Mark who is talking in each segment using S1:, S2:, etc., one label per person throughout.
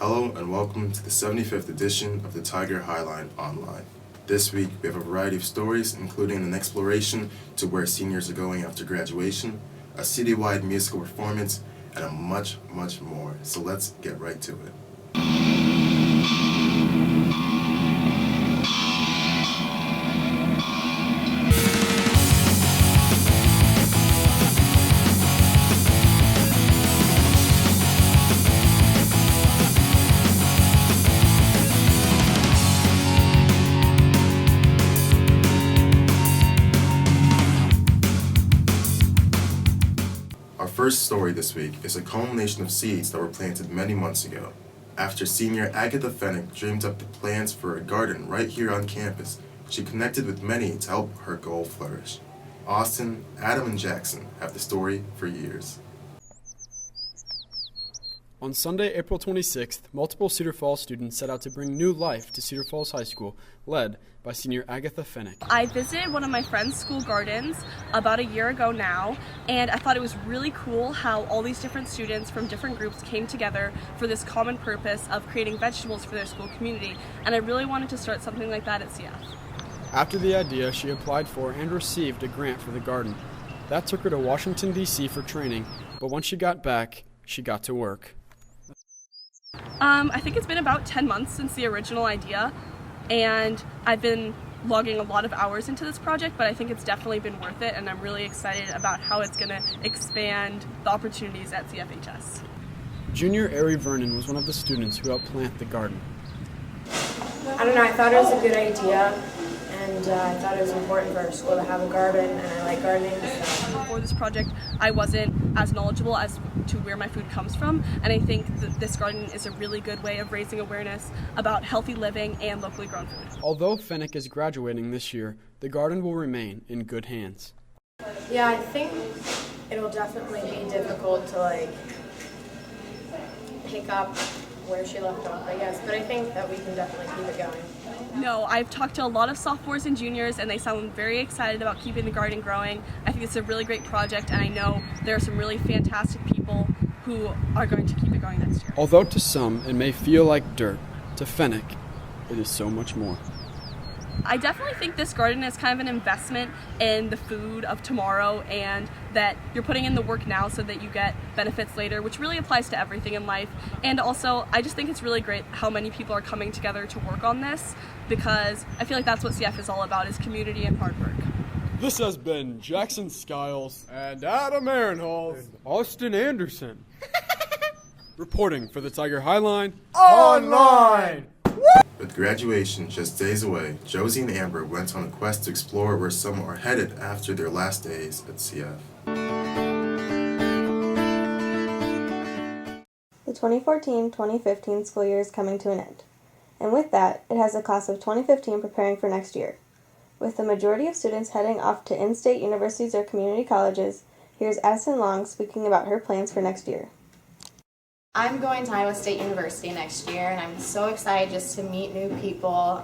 S1: Hello and welcome to the 75th edition of the Tiger Highline Online. This week we have a variety of stories, including an exploration to where seniors are going after graduation, a citywide musical performance, and much more. So let's get right to it. Our first story this week is a culmination of seeds that were planted many months ago. After senior Agatha Fennick dreamed up the plans for a garden right here on campus, she connected with many to help her goal flourish. Austin, Adam, and Jackson have the story for years.
S2: On Sunday, April 26th, multiple Cedar Falls students set out to bring new life to Cedar Falls High School, led by senior Agatha Fennick.
S3: I visited one of my friend's school gardens about a year ago now, and I thought it was really cool how all these different students from different groups came together for this common purpose of creating vegetables for their school community, and I really wanted to start something like that at CF.
S2: After the idea, she applied for and received a grant for the garden. That took her to Washington, D.C. for training, but once she got back, she got to work.
S3: I think it's been about 10 months since the original idea, and I've been logging a lot of hours into this project, but I think it's definitely been worth it, and I'm really excited about how it's going to expand the opportunities at CFHS.
S2: Junior Ari Vernon was one of the students who helped plant the garden.
S4: I don't know, I thought it was a good idea, and I thought it was important for our school to have a garden, and I like gardening. So.
S3: For this project, I wasn't as knowledgeable as to where my food comes from, and I think that this garden is a really good way of raising awareness about healthy living and locally grown food.
S2: Although Fennick is graduating this year, the garden will remain in good hands.
S4: Yeah, I think it'll definitely be difficult to pick up where she left off, I guess, but I think that we can definitely keep it going.
S3: No, I've talked to a lot of sophomores and juniors, and they sound very excited about keeping the garden growing. I think it's a really great project, and I know there are some really fantastic people who are going to keep it going next year.
S2: Although to some it may feel like dirt, to Fennick it is so much more.
S3: I definitely think this garden is kind of an investment in the food of tomorrow, and that you're putting in the work now so that you get benefits later, which really applies to everything in life. And also, I just think it's really great how many people are coming together to work on this, because I feel like that's what CF is all about, is community and hard work.
S2: This has been Jackson Skiles and Adam Aaronhall and Austin Anderson reporting for the Tiger Highline Online.
S1: With graduation just days away, Josie and Amber went on a quest to explore where some are headed after their last days at CF.
S5: The 2014-2015 school year is coming to an end, and with that, it has a class of 2015 preparing for next year. With the majority of students heading off to in-state universities or community colleges, here's Addison Long speaking about her plans for next year.
S6: I'm going to Iowa State University next year, and I'm so excited just to meet new people,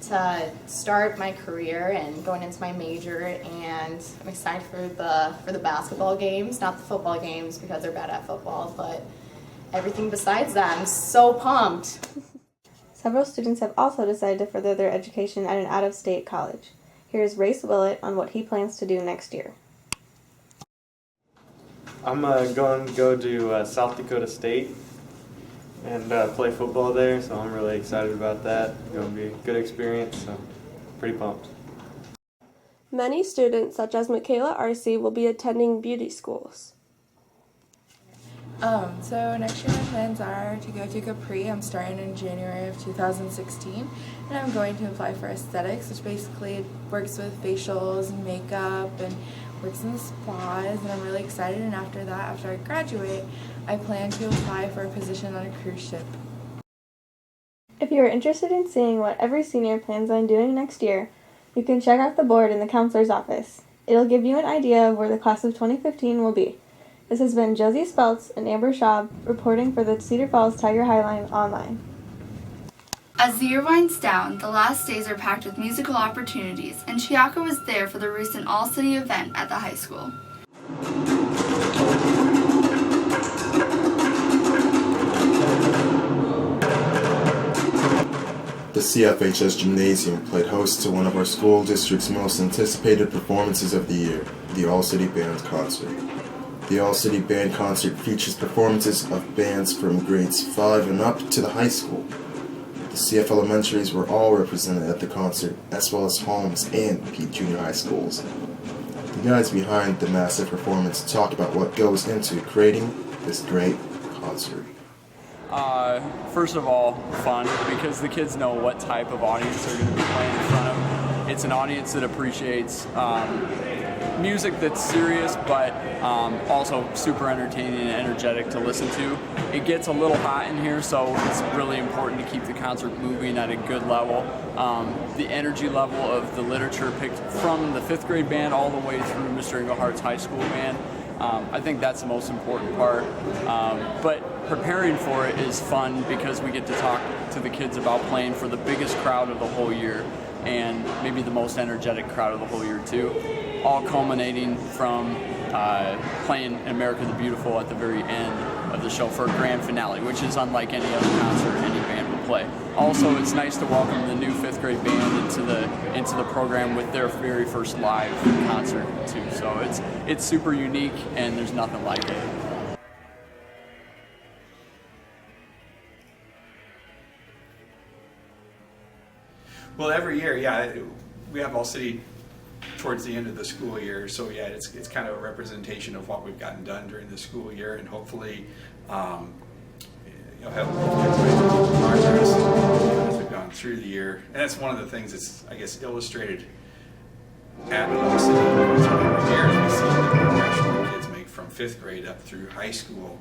S6: to start my career and going into my major, and I'm excited for the basketball games, not the football games because they're bad at football, but everything besides that. I'm so pumped.
S5: Several students have also decided to further their education at an out-of-state college. Here's Race Willett on what he plans to do next year.
S7: I'm going to go to South Dakota State and play football there, so I'm really excited about that. It's going to be a good experience, so pretty pumped.
S8: Many students, such as Michaela Arce, will be attending beauty schools.
S9: So next year my plans are to go to Capri. I'm starting in January of 2016, and I'm going to apply for aesthetics, which basically works with facials and makeup and works in the spas, and I'm really excited. And after that, after I graduate, I plan to apply for a position on a cruise ship.
S5: If you are interested in seeing what every senior plans on doing next year, you can check out the board in the counselor's office. It'll give you an idea of where the class of 2015 will be. This has been Josie Speltz and Amber Schaub reporting for the Cedar Falls Tiger Highline Online.
S10: As the year winds down, the last days are packed with musical opportunities, and Chiaka was there for the recent all-city event at the high school.
S1: The CFHS Gymnasium played host to one of our school district's most anticipated performances of the year, the All-City Band Concert. The All-City Band Concert features performances of bands from grades 5 and up to the high school. The CF Elementaries were all represented at the concert, as well as Holmes and Peak Junior High schools. The guys behind the massive performance talk about what goes into creating this great concert.
S2: First of all, fun, because the kids know what type of audience they're going to be playing in front of. It's an audience that appreciates music that's serious, but also super entertaining and energetic to listen to. It gets a little hot in here, so it's really important to keep the concert moving at a good level. The energy level of the literature picked from the 5th grade band all the way through Mr. Englehart's high school band. I think that's the most important part. But preparing for it is fun because we get to talk to the kids about playing for the biggest crowd of the whole year and maybe the most energetic crowd of the whole year too, all culminating from playing America the Beautiful at the very end of the show for a grand finale, which is unlike any other concert any band would play. Also, it's nice to welcome the new 5th grade band into the program with their very first live concert too. So it's super unique and there's nothing like it.
S11: Well, every year, yeah, we have All City towards the end of the school year, so yeah, it's kind of a representation of what we've gotten done during the school year, and hopefully, have progress as we've gone through the year. And that's one of the things that's, I guess, illustrated at All City. So every year, we see the progression the kids make from 5th grade up through high school.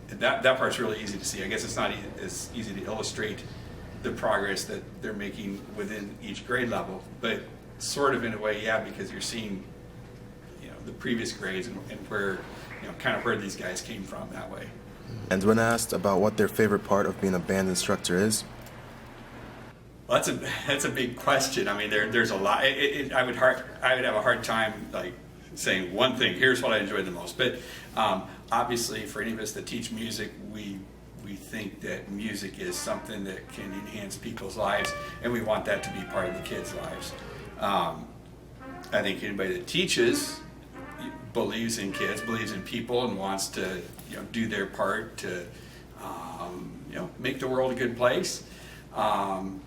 S11: That part's really easy to see. I guess it's not as easy to illustrate the progress that they're making within each grade level, but sort of in a way, yeah, because you're seeing, the previous grades and where, kind of where these guys came from that way.
S1: And when asked about what their favorite part of being a band instructor is,
S11: well, that's a big question. I mean, there's a lot. I would have a hard time like saying one thing. Here's what I enjoyed the most. But obviously, for any of us that teach music, we think that music is something that can enhance people's lives, and we want that to be part of the kids' lives. I think anybody that teaches believes in kids, believes in people, and wants to do their part to make the world a good place. And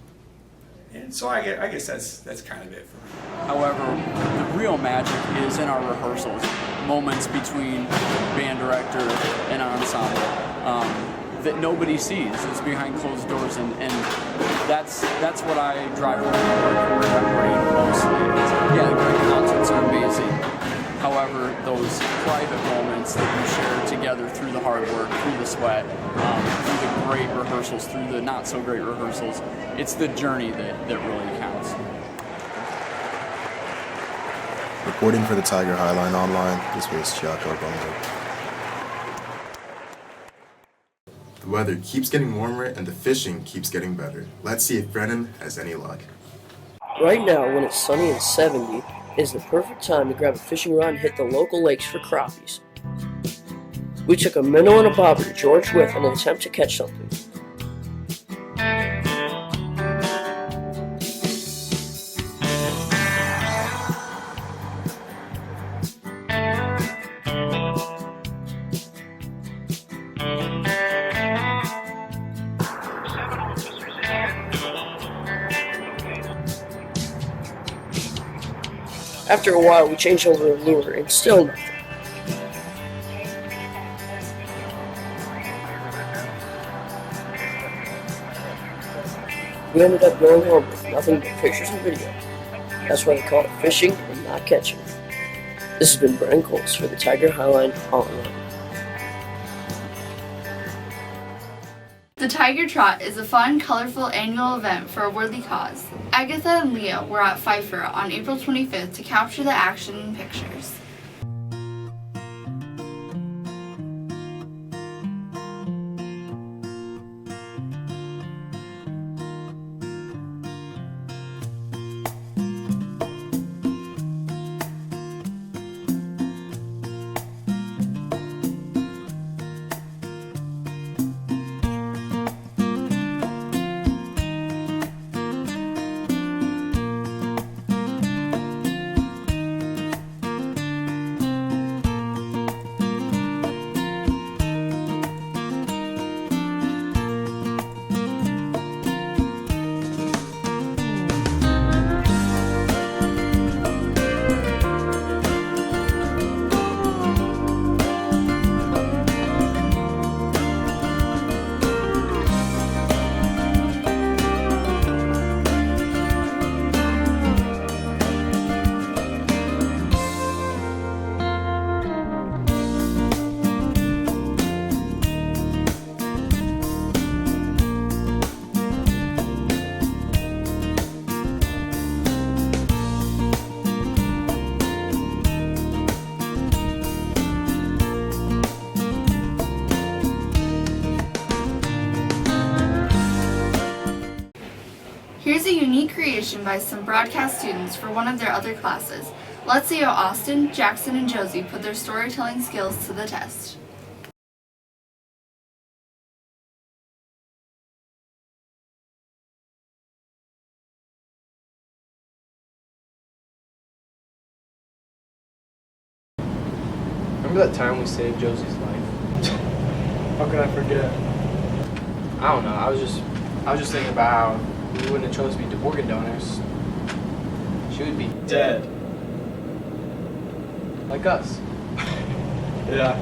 S11: so I guess that's kind of it for me.
S2: However, the real magic is in our rehearsals, moments between band director and ensemble. That nobody sees. It's behind closed doors, and that's what I drive home or remembering mostly. Yeah, the great concerts are amazing. However, those private moments that you share together through the hard work, through the sweat, through the great rehearsals, through the not so great rehearsals, it's the journey that really counts.
S1: Reporting for the Tiger Highline Online, this was Chiaco Bungo. The weather keeps getting warmer and the fishing keeps getting better. Let's see if Brennan has any luck.
S12: Right now, when it's sunny and 70, is the perfect time to grab a fishing rod and hit the local lakes for crappies. We took a minnow and a bobber to George with in an attempt to catch something. After a while, we changed over the lure, and still nothing. We ended up going home with nothing but pictures and video. That's why they call it fishing and not catching. This has been Brian Coles for the Tiger Highline Online.
S10: The Tiger Trot is a fun, colorful annual event for a worthy cause. Agatha and Leah were at Pfeiffer on April 25th to capture the action in pictures. unique creation by some broadcast students for one of their other classes. Let's see how Austin, Jackson, and Josie put their storytelling skills to the test.
S13: Remember that time we saved Josie's life?
S2: How could I forget?
S13: I don't know. I was just thinking about how we wouldn't have chosen to be organ donors. She would be
S2: Dead.
S13: like us.
S2: Yeah.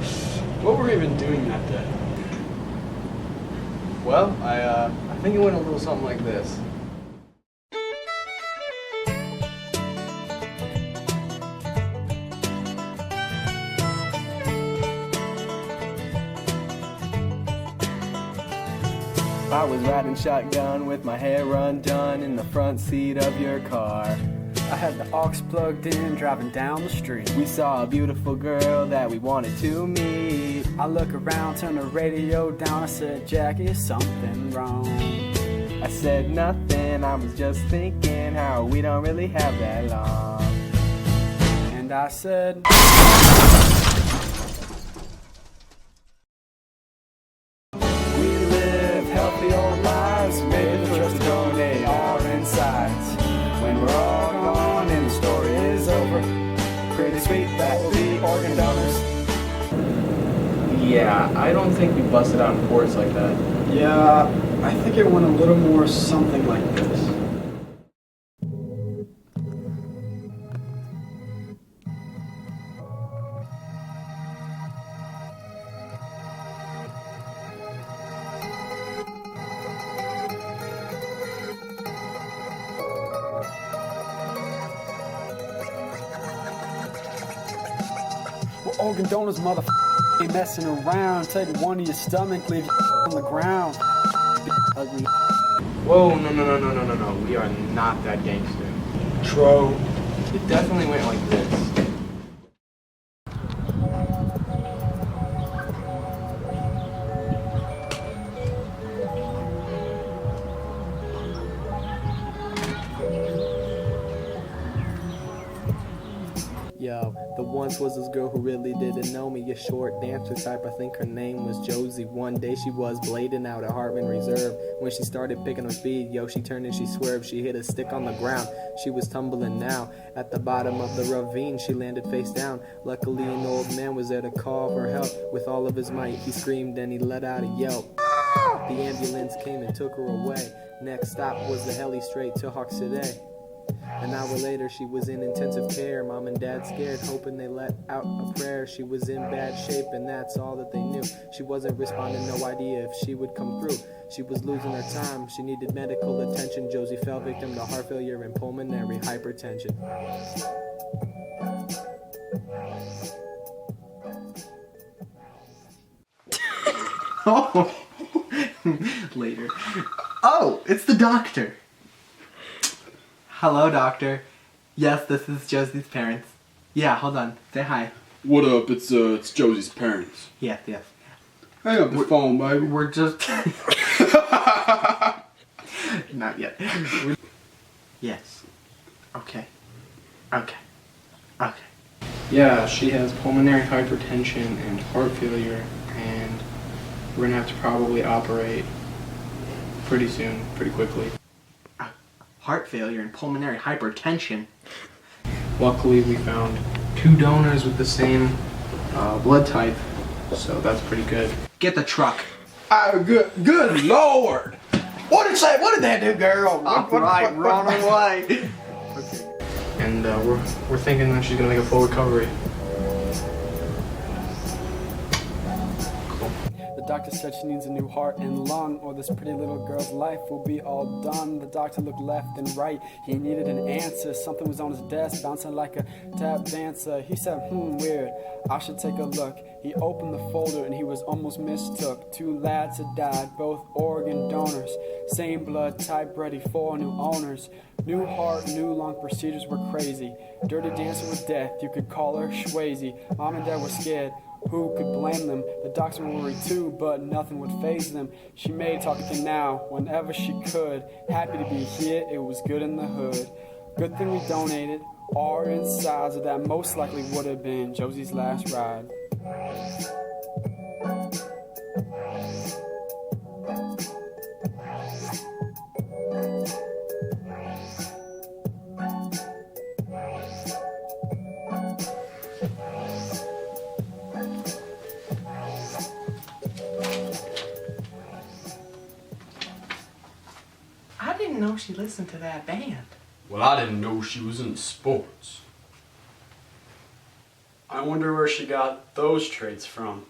S2: What were we even doing that day?
S13: Well, I think it went a little something like this.
S14: I was riding shotgun with my hair undone in the front seat of your car.
S15: I had the aux plugged in, driving down the street.
S14: We saw a beautiful girl that we wanted to meet.
S15: I look around, turn the radio down. I said, Jack, is something wrong?
S14: I said nothing, I was just thinking how we don't really have that long.
S15: And I said,
S14: healthy old lives, maybe the first to donate our insides. When we're all gone and the story is over, pretty sweet that we'll be organ donors.
S13: Yeah, I don't think we busted out in chorus like that.
S2: Yeah, I think it went a little more something like this.
S15: we're organ donors, motherfucker. Ain't messing around. Take one to your stomach, leave on the ground. Ugly.
S13: Whoa, no. We are not that gangster.
S2: True.
S13: It definitely went like this.
S14: Yo, the once was this girl who really didn't know me, a short dancer type, I think her name was Josie. One day she was blading out at Hartman Reserve. When she started picking up speed, yo, she turned and she swerved. She hit a stick on the ground, she was tumbling now. At the bottom of the ravine, she landed face down. Luckily an old man was there to call for help. With all of his might, he screamed and he let out a yelp. The ambulance came and took her away. Next stop was the heli straight to Hawks today. An hour later, she was in intensive care. Mom and Dad scared, hoping they let out a prayer. She was in bad shape, and that's all that they knew. She wasn't responding, no idea if she would come through. She was losing her time, she needed medical attention. Josie fell victim to heart failure and pulmonary hypertension.
S16: Oh, later. Oh, it's the doctor. Hello, doctor. Yes, this is Josie's parents. Yeah, hold on. Say hi.
S17: What up? It's Josie's parents.
S16: Yes.
S17: Hang up the phone, baby.
S16: We're just... Not yet. Yes. Okay.
S13: Yeah, she has pulmonary hypertension and heart failure, and we're gonna have to probably operate pretty soon, pretty quickly.
S16: Heart failure and pulmonary hypertension.
S13: Luckily, we found 2 donors with the same blood type, so that's pretty good.
S16: Get the truck.
S17: Good Lord!
S16: What did that do, girl? Right, run away.
S13: Okay. And we're thinking that she's gonna make a full recovery.
S15: The doctor said she needs a new heart and lung, or this pretty little girl's life will be all done. The doctor looked left and right, he needed an answer. Something was on his desk, bouncing like a tap dancer. He said, weird, I should take a look. He opened the folder and he was almost mistook. 2 lads had died, both organ donors. Same blood type, ready for new owners. New heart, new lung, procedures were crazy. Dirty dancer with death, you could call her Swayze. Mom and Dad were scared. Who could blame them? The docs were worried too, but nothing would faze them. She made talking to now whenever she could. Happy to be here, it was good in the hood. Good thing we donated our insides, or that most likely would have been Josie's last ride.
S18: I didn't know she listened to that band.
S17: Well, I didn't know she was in sports.
S19: I wonder where she got those traits from.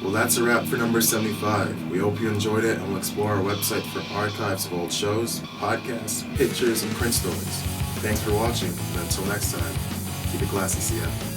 S1: Well, that's a wrap for number 75. We hope you enjoyed it, and we'll explore our website for archives of old shows, podcasts, pictures, and print stories. Thanks for watching, and until next time, keep it classy, CF.